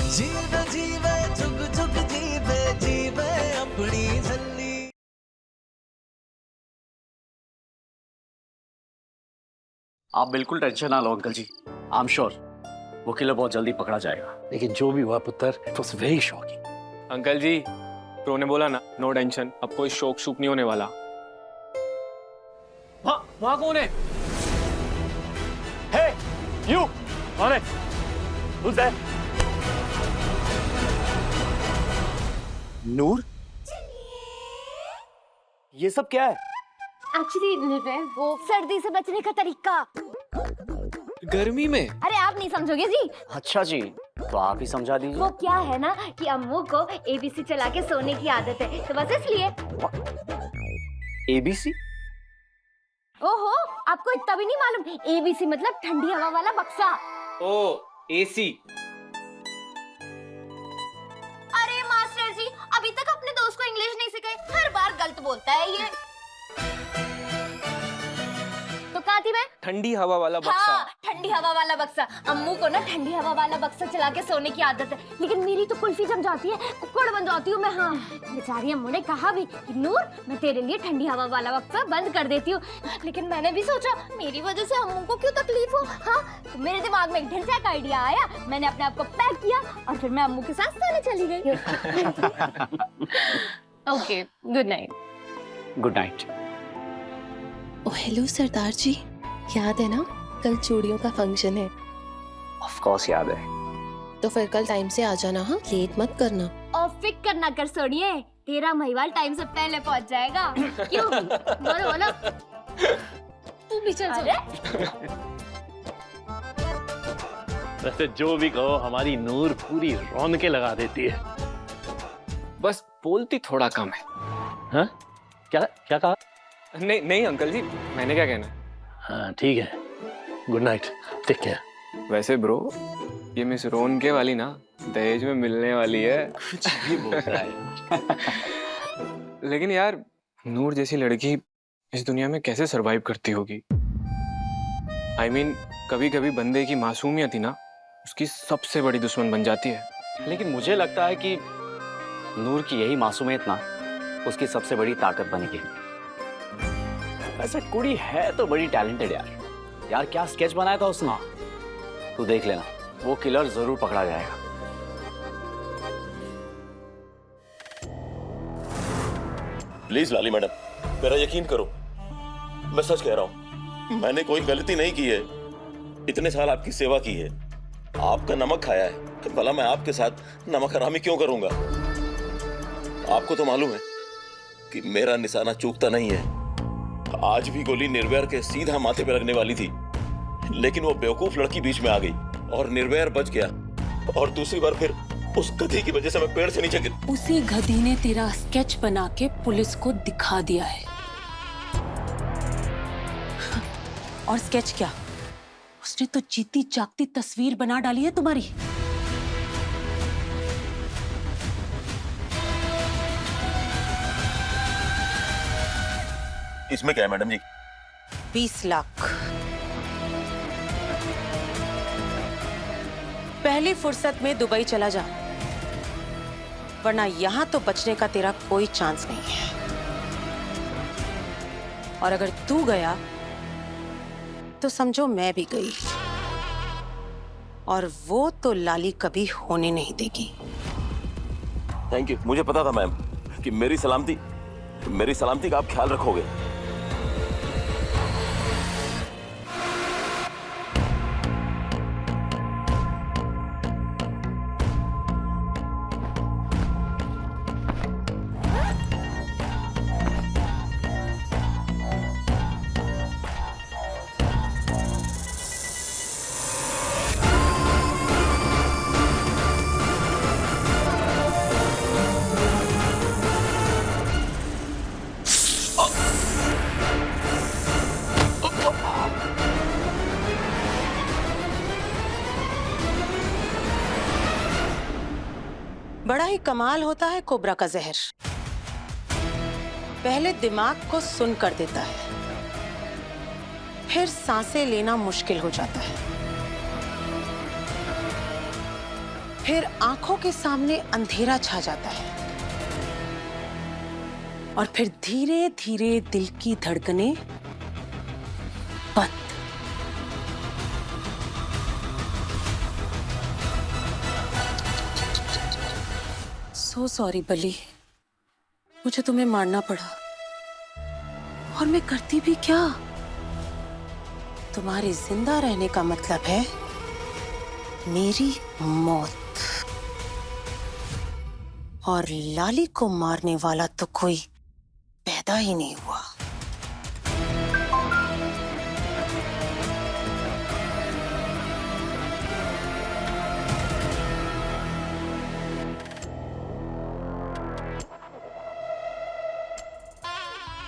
जीवे जीवे जुग जुग जीवे जीवे अपनी झल्ली। आप बिल्कुल टेंशन ना लो uncle ji, I am sure वो किलर बहुत जल्दी पकड़ा जाएगा। लेकिन जो भी हुआ पुत्र, it was very shocking. Uncle ji, pro ने बोला ना, नो टेंशन, अब कोई शौक शूक नहीं होने वाला। वहाँ कौन है? Hey, you! कौन है? Who's there? नूर? ये सब क्या है? एक्चुअली वो सर्दी से बचने का तरीका। गर्मी में? अरे आप नहीं समझोगे जी। अच्छा जी, तो आप ही समझा दीजिए। वो क्या है ना कि अम्मू को एबीसी चला के सोने की आदत है, तो बस इसलिए। एबीसी? ओहो, आपको इतना भी नहीं मालूम? एबीसी मतलब ठंडी हवा वाला बक्सा। ओ, एसी। अरे मास्टर जी, अभी तक अपने दोस्त को इंग्लिश नहीं सिखाई, हर बार गलत बोलता है ये। तो कहाँ थी मैं? ठंडी हवा वाला बक्सा। हाँ, ठंडी हवा वाला बक्सा। अम्मू को ना ठंडी हवा वाला बक्सा चला के सोने की आदत है, लेकिन मेरी तो कुल्फी जम जाती है, कुकड़ बन जाती हूँ मैं। हाँ, बेचारी अम्मू ने कहा भी कि नूर, मैं तेरे लिए ठंडी हवा वाला बक्सा बंद कर देती हूँ, लेकिन मैंने भी सोचा मेरी वजह से अम्मू को क्यों तकलीफ हो। हाँ, तो मेरे दिमाग में एक ढिंचैक आइडिया आया, मैंने अपने आप को पैक किया और फिर मैं अम्मू के साथ सोने चली गई। Okay, good night. Good night. Oh hello Sardar ji, याद है ना कल चूड़ियों का फंक्शन है? ऑफ कोर्स याद है। तो फिर कल टाइम से आ जाना, हाँ, लेट मत करना। और फिक्र ना कर सोनिए, तेरा महिवाल टाइम से पहले पहुंच जाएगा। क्यों? बोलो बोलो। तू भी चल। अरे वैसे जो भी कहो, हमारी नूर पूरी रौनकें लगा देती है। बस बोलती थोड़ा कम है। हाँ? क्या क्या कहा? नहीं नहीं अंकल जी, मैंने क्या कहना है। हाँ ठीक है, गुड नाइट, टेक केयर। वैसे ब्रो, ये मिस रोनके वाली ना दहेज में मिलने वाली है। कुछ भी बोल रहा है। लेकिन यार, नूर जैसी लड़की इस दुनिया में कैसे सरवाइव करती होगी? I mean, कभी कभी बंदे की मासूमियत ही ना उसकी सबसे बड़ी दुश्मन बन जाती है। लेकिन मुझे लगता है कि नूर की यही मासूमियत ना उसकी सबसे बड़ी ताकत बनेगी। वैसे कुड़ी है तो बड़ी टैलेंटेड यार। यार क्या स्केच बनाया था उसने, तू देख लेना, वो किलर जरूर पकड़ा जाएगा। प्लीज लाली मैडम, मेरा यकीन करो, मैं सच कह रहा हूं, मैंने कोई गलती नहीं की है। इतने साल आपकी सेवा की है, आपका नमक खाया है, भला मैं आपके साथ नमक हरामी क्यों करूंगा? आपको तो मालूम है कि मेरा निशाना चूकता नहीं है। आज भी गोली निर्वैर के सीधा माथे पे लगने वाली थी, लेकिन वो बेवकूफ लड़की बीच में आ गई और निर्वैर बच गया। और दूसरी बार फिर उस गधी की वजह से मैं पेड़ से नीचे गिर। उसी गधी ने तेरा स्केच बना के पुलिस को दिखा दिया है। और स्केच क्या, उसने तो जीती जागती तस्वीर बना डाली है तुम्हारी। इसमें क्या है मैडम जी? 20 लाख पहली फुर्सत में दुबई चला जा, वरना यहां तो बचने का तेरा कोई चांस नहीं है। और अगर तू गया तो समझो मैं भी गई, और वो तो लाली कभी होने नहीं देगी। थैंक यू, मुझे पता था मैम कि मेरी सलामती का आप ख्याल रखोगे। बड़ा ही कमाल होता है कोबरा का जहर। पहले दिमाग को सुन कर देता है, फिर सांसें लेना मुश्किल हो जाता है, फिर आंखों के सामने अंधेरा छा जाता है और फिर धीरे धीरे दिल की धड़कनें बंद। सो सॉरी बली, मुझे तुम्हें मारना पड़ा। और मैं करती भी क्या? तुम्हारे जिंदा रहने का मतलब है मेरी मौत। और लाली को मारने वाला तो कोई पैदा ही नहीं हुआ।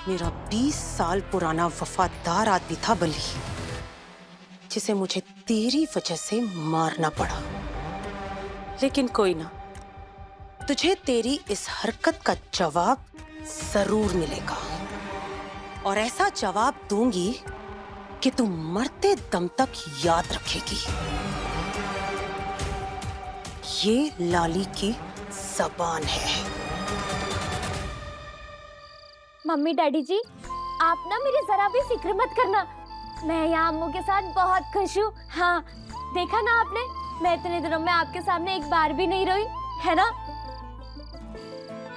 मेरा 20 साल पुराना वफादार आदमी था बली, जिसे मुझे तेरी वजह से मारना पड़ा। लेकिन कोई ना, तुझे तेरी इस हरकत का जवाब जरूर मिलेगा। और ऐसा जवाब दूंगी कि तू मरते दम तक याद रखेगी। ये लाली की ज़बान है। मम्मी डैडी जी, आप ना मेरी जरा भी फिक्र मत करना। मैं यहाँ अम्मू के साथ बहुत खुश हूँ। हाँ, देखा ना आपने, मैं इतने दिनों में आपके सामने एक बार भी नहीं रोई, है ना?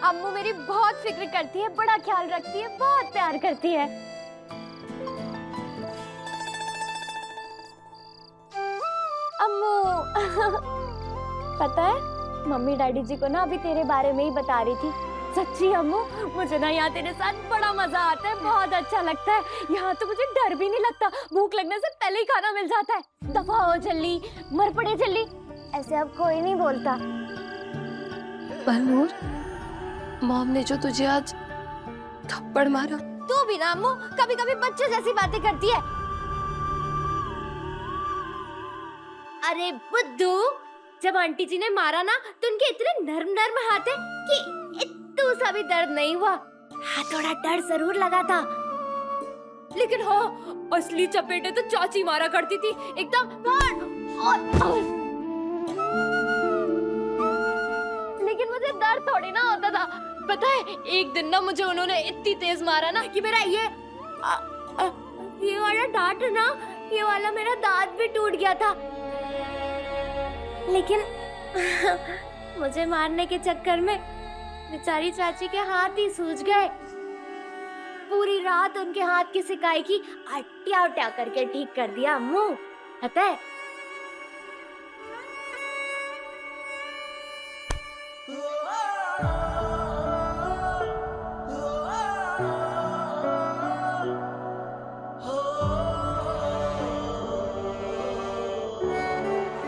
अम्मू मेरी बहुत फिक्र करती है, बड़ा ख्याल रखती है, बहुत प्यार करती है। अम्मू पता है, मम्मी डैडी जी को ना अभी तेरे बारे में ही बता रही थी। सच्ची अम्मू, मुझे ना यहाँ तेरे साथ बड़ा मजा आता है, बहुत अच्छा लगता है। यहाँ तो मुझे डर भी नहीं लगता, भूख लगने से पहले ही खाना मिल जाता है। दफा हो जल्दी, मर पड़े जल्दी, ऐसे अब कोई नहीं बोलता। पर नूर, मॉम ने जो तुझे आज थप्पड़ मारा। तू भी ना अम्मू कभी कभी बच्चे जैसी बातें करती है। अरे बुद्धू, जब आंटी जी ने मारा ना तो उनके इतने नर्म नर्म हाथ है कि तू सा भी दर्द नहीं हुआ। हाँ, थोड़ा डर जरूर लगा था, लेकिन हाँ, असली चपेटे तो चाची मारा करती थी, एकदम लेकिन मुझे दर्द थोड़ी ना होता था। पता है, एक दिन ना मुझे उन्होंने इतनी तेज मारा ना कि मेरा ये वाला दांत ना, ये वाला मेरा दांत भी टूट गया था। लेकिन मुझे मारने के चक्कर में बेचारी चाची के हाथ ही सूज गए। पूरी रात उनके हाथ की सिकाई की अट्टिया उट्या करके ठीक कर दिया अम्मू, पता है?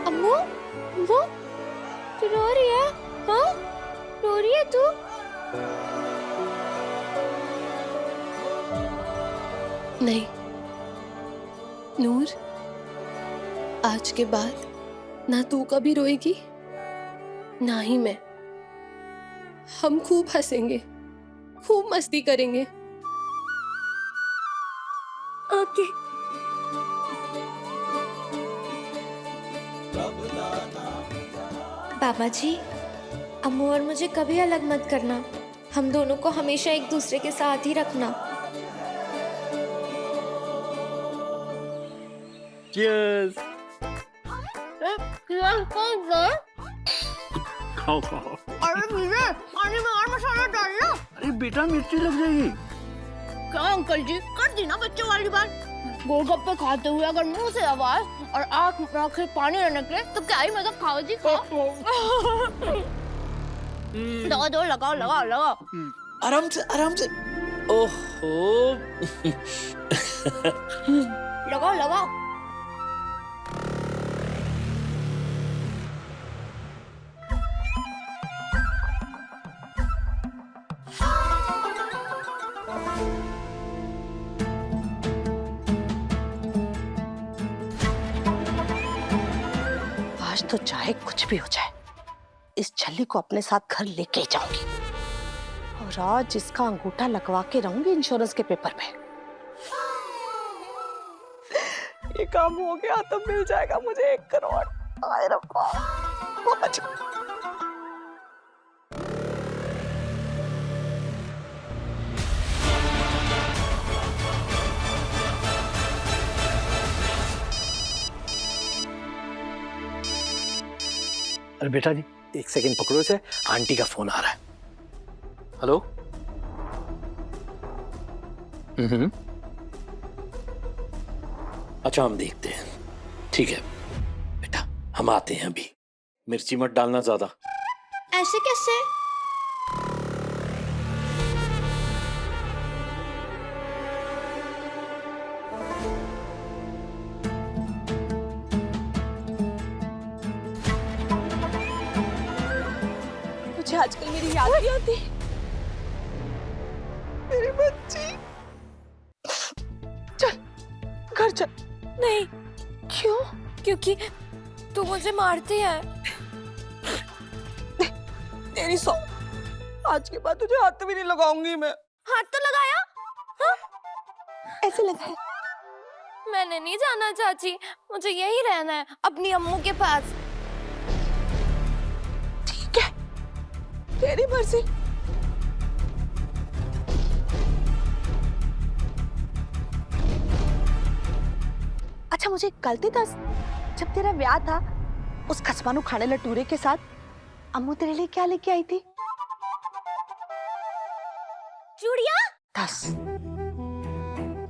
अम्मू, वो तू रो रही है? हाँ, रो रही है तू? नहीं नूर, आज के बाद ना तू कभी रोएगी ना ही मैं। हम खूब हंसेंगे, खूब मस्ती करेंगे। ओके। बाबा जी, अम्मू और मुझे कभी अलग मत करना। हम दोनों को हमेशा एक दूसरे के साथ ही रखना। Cheers. खाओ खाओ। अरे भैया, पानी में और मसाला डालना। अरे बेटा, मिर्ची लग जाएगी। क्या अंकल जी, कर दी ना बच्चों वाली बात। गोलगप्पे खाते हुए अगर मुंह से आवाज और आंख से पानी न निकले तो क्या ही मतलब। खाओ जी, खाओ। दो लगाओ लगाओ लगाओ। आराम से आराम से। ओहो। लगाओ लगाओ। आज तो चाहे कुछ भी हो जाए, इस छल्ली को अपने साथ घर लेके जाऊंगी और आज इसका अंगूठा लगवा के रहूंगी इंश्योरेंस के पेपर पे। ये काम हो गया तो मिल जाएगा मुझे 1 करोड़। आए रब्बा। अरे बेटा जी, एक सेकंड पकड़ो इसे, आंटी का फोन आ रहा है। हेलो। अच्छा, हम देखते हैं। ठीक है बेटा, हम आते हैं अभी। मिर्ची मत डालना ज्यादा। ऐसे कैसे? मुझे आजकल मेरी याद नहीं आती। मेरी बच्ची, चल घर चल। नहीं, क्यों? क्योंकि तू मुझे मारती है। तेरी सौ, आज के बाद तुझे हाथ भी नहीं लगाऊंगी मैं। हाथ तो लगाया। हाँ? ऐसे लगाया। मैंने नहीं जाना चाची, मुझे यही रहना है अपनी अम्मू के पास। ठीक है, तेरी मर्जी। अच्छा मुझे एक गलती दस, जब तेरा ब्याह था उस खसमानू खाने लटूरे के साथ अम्मू तेरे लिए क्या लेके आई थी? चूड़िया? दस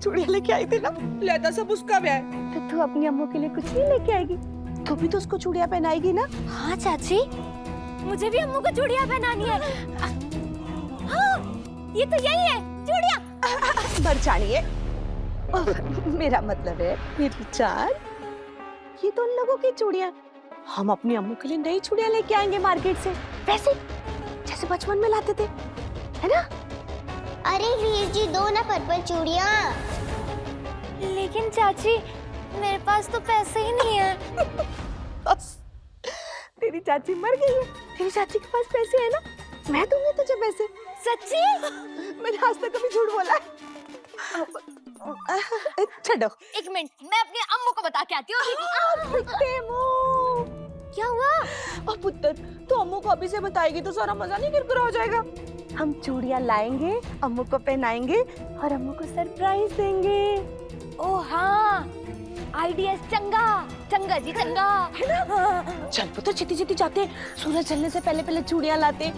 चूड़िया लेके आई थी ना? लेता सब उसका ब्याह है, तो तू अपनी अम्मू के लिए कुछ नहीं लेके आएगी? तू भी तो उसको चूड़िया पहनाएगी ना? हाँ चाची, मुझे भी अम्मू को चूड़िया पहनानी है। हाँ, ये तो यही है चूड़िया। मर जानिए। मेरा मतलब है मेरी जान, ये तो उन लोगों की चूड़िया। हम अपनी अम्मू के लिए नई चूड़िया लेके आएंगे मार्केट से, वैसे जैसे बचपन में लाते थे, है ना? अरे वीर जी, दो ना पर्पल चूड़िया। लेकिन चाची, मेरे पास तो पैसे ही नहीं है। बस, तेरी चाची मर गई है, तेरी चाची के पास पैसे है ना? मैं दूंगी तुझे पैसे। सच्ची? मैंने आज तक कभी झूठ बोला है? छोड़ो। एक मिनट, मैं अपनी अम्मू को बता के आती हूँ। क्या हुआ? अब पुत्र, तो अम्मू को अभी से बताएगी तो सारा मजा नहीं किरकिरा हो जाएगा। हम चूड़ियां लाएंगे, अम्मू को पहनाएंगे और अम्मू को सरप्राइज देंगे। ओ हाँ, आइडिया चंगा चंगा जी, चंगा है ना? चल पुत्र, छेती छेती जाते हैं, सूरज चलने से पहले पहले चूड़ियां लाते,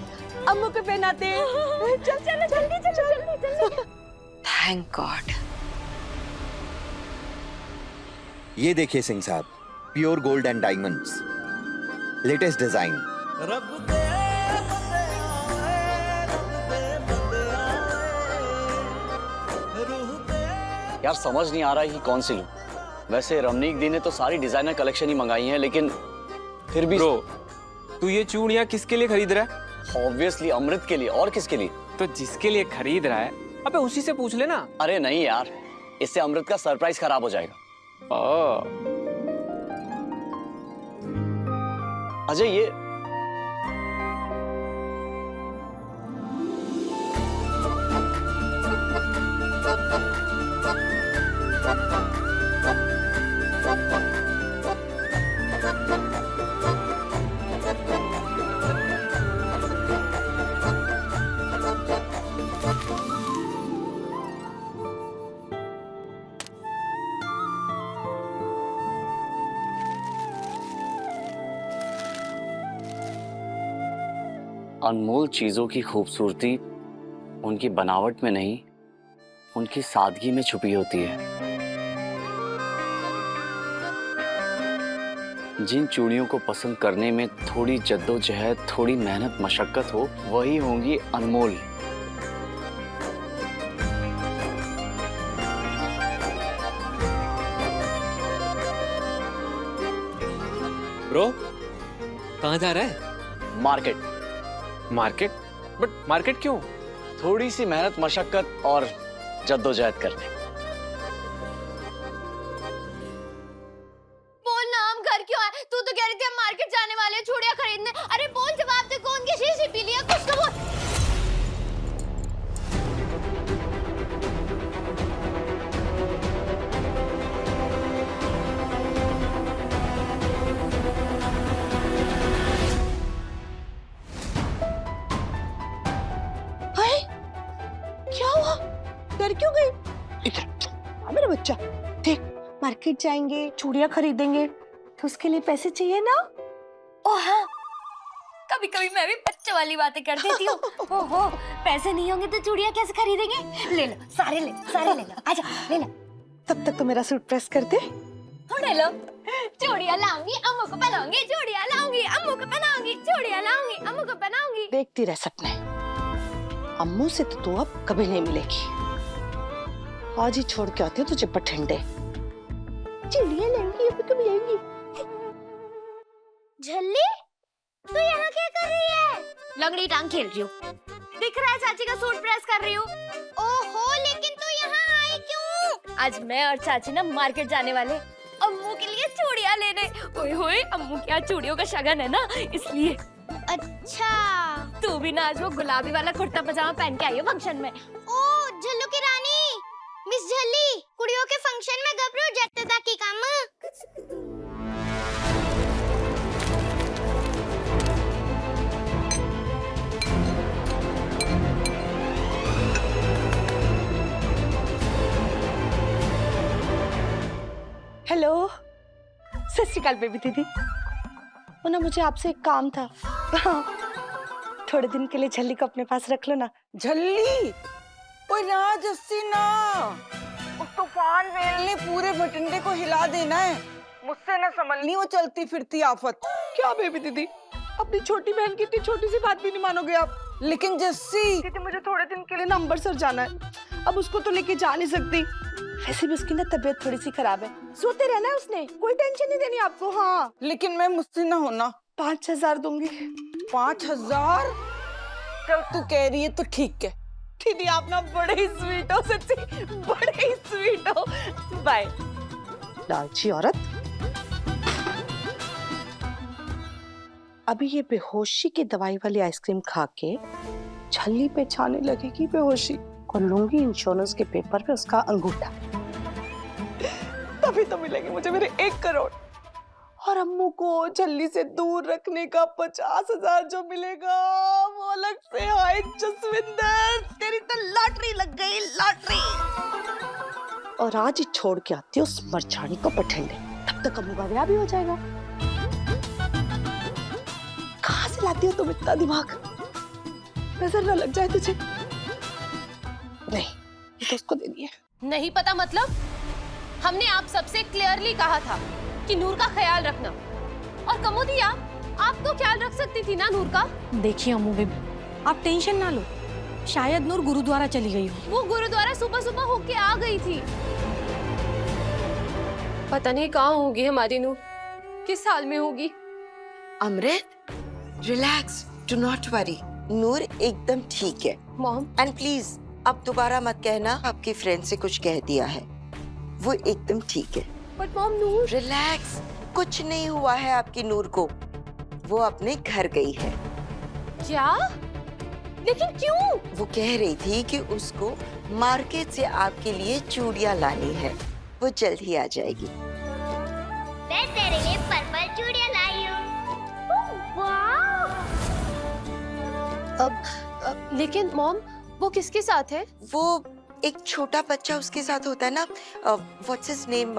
अम्मू को पहनाते। चल चल जल्दी चल जल्दी जल्दी। Thank God. ये देखिए सिंह साहब, pure gold and diamonds, latest design. रब दे बंदे आए, रब दे बंदे आए, रूह दे। यार समझ नहीं आ रहा है कि कौन सी लूं। वैसे रमनीक दी ने तो सारी डिजाइनर कलेक्शन ही मंगाई है, लेकिन फिर भी ब्रो, तू ये चूड़ियां किसके लिए खरीद रहा है? ऑब्वियसली अमृत के लिए, और किसके लिए? तो जिसके लिए खरीद रहा है, अबे उसी से पूछ लेना। अरे नहीं यार, इससे अमृत का सरप्राइज खराब हो जाएगा। अजय, ये अनमोल चीजों की खूबसूरती उनकी बनावट में नहीं, उनकी सादगी में छुपी होती है। जिन चूड़ियों को पसंद करने में थोड़ी जद्दोजहद, थोड़ी मेहनत मशक्कत हो, वही होंगी अनमोल। ब्रो, कहाँ जा रहा है? मार्केट। मार्केट? बट मार्केट क्यों? थोड़ी सी मेहनत मशक्कत और जद्दोजहद करने। बोल ना, हम घर क्यों आए? तू तो कह रही थी हम मार्केट जाने वाले हैं चूड़ियां खरीदने। अरे बोल, जवाब दे, कौन की शीशी पी लिया? कुछ तो बोल। क्या हुआ? डर क्यों गई? इधर आ मेरा बच्चा, देख मार्केट जाएंगे, चूड़ियां खरीदेंगे, तो उसके लिए पैसे चाहिए ना? ओ हाँ, कभी कभी मैं भी बच्चों वाली बातें कर देती हूँ। ओहो, पैसे नहीं होंगे तो चूड़ियाँ कैसे खरीदेंगे? ले लो, सारे ले लो, आजा, ले लो। तब तक तो मेरा सूट प्रेस कर दे। ले लो, चूड़ियाँ लाऊंगी, अम्मू को पहनाऊंगी, चूड़ियाँ लाऊंगी, अम्मू को पहनाऊंगी, चूड़ियाँ लाऊंगी, अम्मू को पहनाऊंगी। देखती रह सपने, अम्मू से तो तू अब कभी नहीं मिलेगी। आज ही छोड़ के आती हूँ तुझे बठिंडे। चूड़ियाँ लाऊंगी, अम्मू को मिलेंगी। झल्ली, तू यहाँ क्या कर रही है? लंगड़ी टांग खेल रही हूँ। दिख रहा है चाची का सूट प्रेस कर रही हूँ। ओहो, लेकिन तू यहाँ आई क्यों? आज मैं और चाची ना मार्केट जाने वाले, अम्मू के लिए चूड़ियाँ लेने। ओए होए, अम्मू के यहाँ चूड़ियों का शगन है ना, इसलिए। अच्छा, तू भी ना आज वो गुलाबी वाला कुर्ता पजामा पहन के आई हो फंक्शन में। ओ झल्लू की रानी, मिस झल्ली, कुड़ियों के फंक्शन में घबरू जाते था की काम। हेलो, सत श्री अकाल बेबी दीदी। वो ना मुझे आपसे एक काम था। थोड़े दिन के लिए झल्ली को अपने पास रख लो ना। झल्ली, ओए ना जस्सी ना, उस तूफान वेल ने पूरे बठिंडे को हिला देना है। मुझसे ना संभलनी वो चलती फिरती आफत। क्या बेबी दीदी, अपनी छोटी बहन की इतनी छोटी सी बात भी नहीं मानोगे आप? लेकिन जस्सी दीदी, मुझे थोड़े दिन के लिए ना अम्बरसर जाना है। अब उसको तो लेके जा नहीं सकती। वैसे भी उसकी ना तबीयत थोड़ी सी खराब है, सोते रहना है उसने, कोई टेंशन नहीं देनी आपको। हाँ, लेकिन मैं मुझसे ना होना। 5,000 दूंगी। 5,000? चल तू कह रही है तो ठीक है। दीदी आप ना बड़े ही स्वीट हो, सच्ची बड़े ही स्वीट हो। बाय। लालची औरत। अभी ये बेहोशी की दवाई वाली आइसक्रीम खा के झल्ली पे छाने लगेगी बेहोशी, और लूंगी इंश्योरेंस के पेपर पे उसका अंगूठा। तभी तो मिलेंगे मुझे मेरे 1 करोड़। और अम्मू को झल्ली से दूर रखने का 50,000 जो मिलेगा वो अलग से। हाय जसविंदर, तेरी तो लॉटरी लग गई, लॉटरी। और आज ही छोड़ के आती हूँ उस मरछानी को बठिंडे, तब तक अम्मू का ब्याह भी हो जाएगा। कहाँ से लाती हो तुम इतना दिमाग? नजर न लग जाए तुझे? नहीं, ये तो उसको देनी है। नहीं पता मतलब? हमने आप सबसे क्लियरली कहा था कि नूर का ख्याल रखना, और कमोदिया, आप तो ख्याल रख सकती थी ना नूर का। देखिए अम्मू बेबी, आप टेंशन ना लो, शायद नूर गुरुद्वारा चली गई हो। वो गुरुद्वारा सुबह सुबह होके आ गई थी। पता नहीं कहाँ होगी हमारी नूर, किस हाल में होगी। अमृत, रिलैक्स, डू नॉट वरी, नूर एकदम ठीक है। मॉम, एंड प्लीज अब दोबारा मत कहना आपकी फ्रेंड से कुछ कह दिया है, वो एकदम ठीक है। But mom, Noor. रिलैक्स, कुछ नहीं हुआ है आपकी नूर को, वो अपने घर गई है। क्या? लेकिन क्यों? वो कह रही थी कि उसको मार्केट से आपके लिए चूड़ियां लानी है, वो जल्द ही आ जाएगी। मैं तेरे लिए पर्पल चूड़ियाँ लाई हूँ। वाह! लेकिन मॉम, वो किसके साथ है? वो एक छोटा बच्चा उसके साथ होता है ना, व्हाट्स हिज नेम,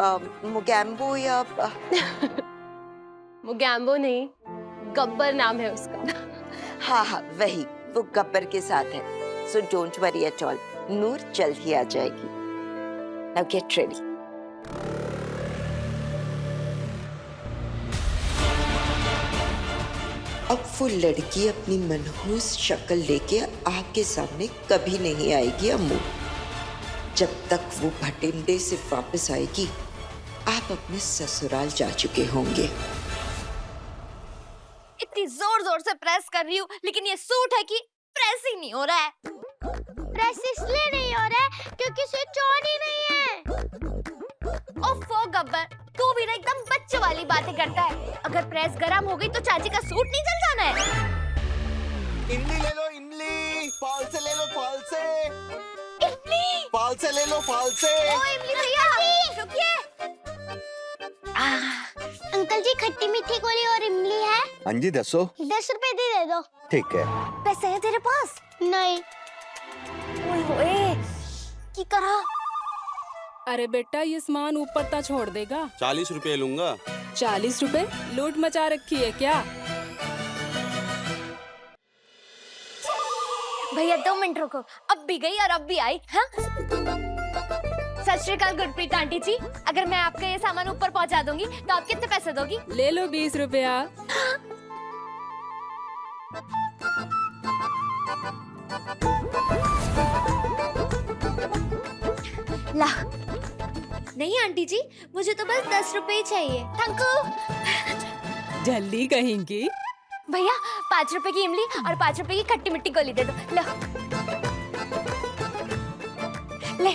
मुगैम्बो या मुगैम्बो नहीं, गब्बर नाम है उसका। हाँ हाँ वही, वो गब्बर के साथ है। So don't worry at all, Noor जल्द ही आ जाएगी। Now get ready. अब वो लड़की अपनी मनहूस शक्ल लेके आपके सामने कभी नहीं आएगी अम्मू। जब तक वो भटिंडे से वापस आएगी, आप अपने ससुराल जा चुके होंगे। इतनी जोर जोर से प्रेस कर रही हूँ, लेकिन ये सूट है कि प्रेस ही नहीं हो रहा है। प्रेस इसलिए नहीं हो रहा है क्योंकि स्विच ऑन ही नहीं है। ओफो गब्बर, तू भी ना एकदम बच्चे वाली बातें करता है। अगर प्रेस गरम हो गई तो चाची का सूट नहीं जल जाना है। इमली ले लो, इमली। फाल से ले लो, फाल से। इमली? फाल से ले लो, फाल से। ओ इमली भैया, रुकिए। अंकल जी, खट्टी मीठी गोली और इमली है? हाँ जी, दसो। 10 रुपए दे दो। ठीक है। पैसे है तेरे पास? नहीं। ओए होए, की करा? अरे बेटा, ये सामान ऊपर तक छोड़ देगा। 40 रुपए लूंगा। 40 रुपए? लूट मचा रखी है क्या? भैया 2 मिनट रुको, अब भी गई और अब भी आई। हाँ सत श्री अकाल गुरप्रीत आंटी जी, अगर मैं आपका ये सामान ऊपर पहुंचा दूंगी तो आप कितने पैसे दोगी? ले लो 20 रुपया। ला नहीं आंटी जी, मुझे तो बस 10 रुपए ही चाहिए। थैंक जल्दी कहेंगी। भैया 5 रुपए की इमली और 5 रुपए की खट्टी मिट्टी गोली दे दो। लो ले।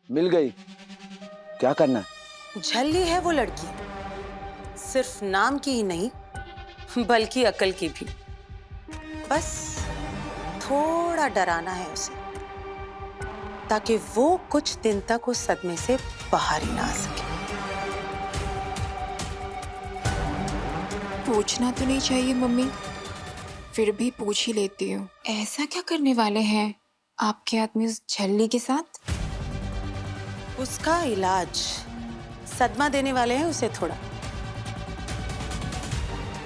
मिल गई, क्या करना है? झल्ली है वो लड़की, सिर्फ नाम की ही नहीं बल्कि अकल की भी। बस थोड़ा डराना है उसे, ताकि वो कुछ दिन तक उस सदमे से बाहर ही ना आ सके। पूछना तो नहीं चाहिए मम्मी, फिर भी पूछ ही लेती हूँ। ऐसा क्या करने वाले हैं आपके आदमी उस झल्ली के साथ? उसका इलाज, सदमा देने वाले हैं उसे थोड़ा,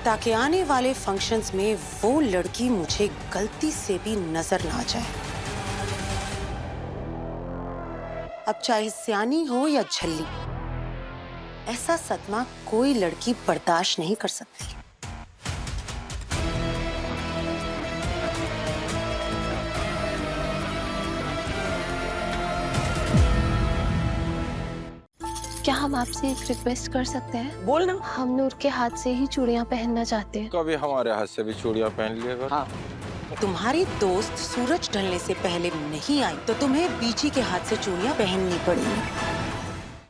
ताकि आने वाले फंक्शंस में वो लड़की मुझे गलती से भी नजर ना आ जाए। अब चाहे सियानी हो या झल्ली, ऐसा सदमा कोई लड़की बर्दाश्त नहीं कर सकती। क्या हम आपसे एक रिक्वेस्ट कर सकते हैं? बोलना। हम नूर के हाथ से ही चूड़ियां पहनना चाहते हैं। कभी हमारे हाथ से भी चूड़ियां पहन लिएगा। हाँ। तुम्हारी दोस्त सूरज ढलने से पहले नहीं आई तो तुम्हें बीची के हाथ से चूड़ियां पहननी पड़ेंगी।